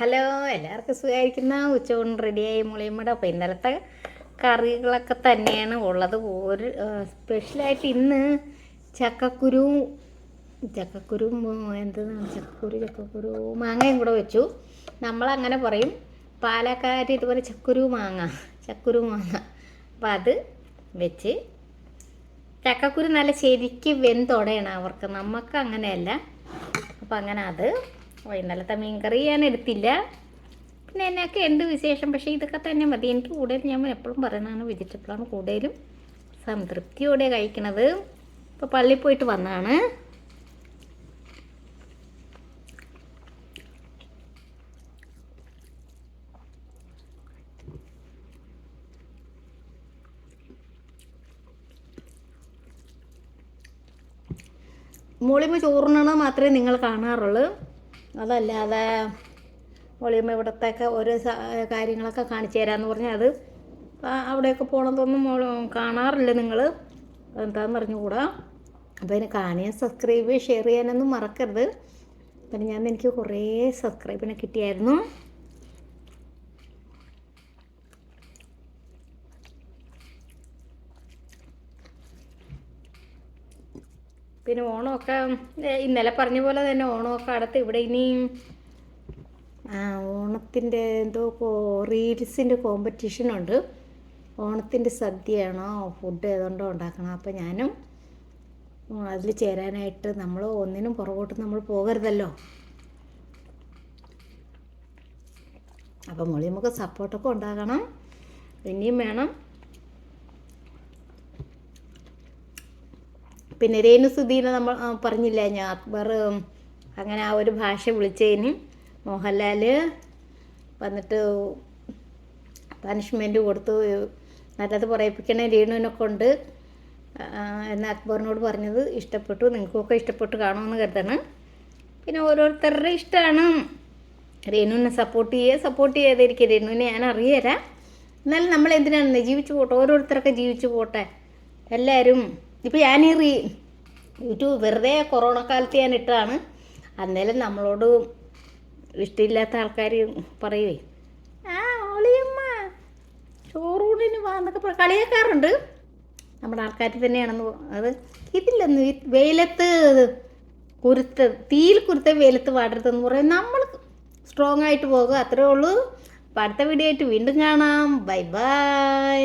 Hello, എല്ലാവർക്കും സുഖമായിരിക്കുന്ന ഉച്ചകൊണ്ട് റെഡിയായി മുളിയമ്മയുടെ. അപ്പോൾ ഇന്നലത്തെ കറികളൊക്കെ തന്നെയാണ് ഉള്ളത്. ഒരു സ്പെഷ്യലായിട്ട് ഇന്ന് ചക്കക്കുരുവും എന്താണ് ചക്കക്കുരു മാങ്ങയും കൂടെ വെച്ചു. നമ്മളങ്ങനെ പറയും, പാലക്കാട് ഇതുപോലെ ചക്കുരു മാങ്ങ. അപ്പോൾ അത് വെച്ച് ചക്കക്കുരു നല്ല ശരിക്ക് വെന്തൊടയണം അവർക്ക്, നമുക്ക് അങ്ങനെയല്ല. അപ്പം അങ്ങനെ അത് ഇന്നലത്തെ മീൻകറി ഞാൻ എടുത്തില്ല. പിന്നെ എന്നൊക്കെ എന്ത് വിശേഷം, പക്ഷേ ഇതൊക്കെ തന്നെ മതി. എനിക്ക് കൂടുതൽ ഞാൻ എപ്പോഴും പറയുന്നതാണ്, വെജിറ്റബിളാണ് കൂടുതലും സംതൃപ്തിയോടെ കഴിക്കണത്. ഇപ്പോൾ പള്ളിയിൽ പോയിട്ട് വന്നതാണ്. മോളിയമ്മ ചോറുണ്ണണത് മാത്രമേ നിങ്ങൾ കാണാറുള്ളൂ. അതല്ലാതെ മോളിയമ്മ ഇവിടത്തെയൊക്കെ ഓരോ കാര്യങ്ങളൊക്കെ കാണിച്ചു തരാമെന്ന് പറഞ്ഞാൽ അത് അവിടെയൊക്കെ പോകണതൊന്നും കാണാറില്ല നിങ്ങൾ. എന്താണെന്ന് അറിഞ്ഞുകൂടാ. അപ്പോൾ അതിനെ കാണുകയും സബ്സ്ക്രൈബ് ഷെയർ ചെയ്യാനൊന്നും മറക്കരുത്. പിന്നെ എനിക്ക് കുറേ സബ്സ്ക്രൈബിനെ കിട്ടിയായിരുന്നു. പിന്നെ ഓണമൊക്കെ ഇന്നലെ പറഞ്ഞ പോലെ തന്നെ ഓണമൊക്കെ അടുത്ത് ഇവിടെ ഇനിയും ഓണത്തിൻ്റെ എന്തോ റീൽസിൻ്റെ കോമ്പറ്റീഷനുണ്ട്. ഓണത്തിൻ്റെ സദ്യയാണോ ഫുഡ് ഏതുകൊണ്ടോ ഉണ്ടാക്കണം. അപ്പോൾ ഞാനും അതിൽ ചേരാനായിട്ട്, നമ്മൾ ഒന്നിനും പുറകോട്ട് നമ്മൾ പോകരുതല്ലോ. അപ്പോൾ നമുക്ക് സപ്പോർട്ടൊക്കെ ഉണ്ടാകണം, ഇനിയും വേണം. പിന്നെ രേണു സുധീനെ നമ്മൾ പറഞ്ഞില്ല, ഞാൻ അക്ബർ അങ്ങനെ ആ ഒരു ഭാഷ വിളിച്ചതിന് മോഹൻലാൽ വന്നിട്ട് പനിഷ്മെൻറ്റ് കൊടുത്തു. നല്ലത് പറയിപ്പിക്കണേ രേണുവിനെ കൊണ്ട് എന്ന് അക്ബറിനോട് പറഞ്ഞത് ഇഷ്ടപ്പെട്ടു. നിങ്ങൾക്കൊക്കെ ഇഷ്ടപ്പെട്ട് കാണുമെന്ന് കരുതണം. പിന്നെ ഓരോരുത്തരുടെ ഇഷ്ടമാണ്. രേണുവിനെ സപ്പോർട്ട് ചെയ്യാതിരിക്കുക. രേണുവിനെ ഞാൻ അറിയാം. എന്നാലും നമ്മൾ എന്തിനാണ് ജീവിച്ചു പോട്ടെ, ഓരോരുത്തരൊക്കെ ജീവിച്ചു പോട്ടെ എല്ലാവരും. ഇപ്പോൾ ഞാൻ യൂട്യൂബ് വെറുതെ കൊറോണ കാലത്ത് ഞാൻ ഇട്ടതാണ്. അന്നേരം നമ്മളോട് ഇഷ്ടമില്ലാത്ത ആൾക്കാർ പറയുവേ, ഒളിയമ്മ ചോറൂണിന് വാ എന്നൊക്കെ കളിയാക്കാറുണ്ട്. നമ്മുടെ ആൾക്കാർ തന്നെയാണെന്ന്. അത് ഇതില്ലെന്ന് വെയിലത്ത് തീയിൽ കുരുത്ത വെയിലത്ത് വാടരുതെന്ന് പറയും. നമ്മൾ സ്ട്രോങ് ആയിട്ട് പോകുക, അത്രേ ഉള്ളൂ. അപ്പോൾ അടുത്ത വീഡിയോ ആയിട്ട് വീണ്ടും കാണാം. Bye bye.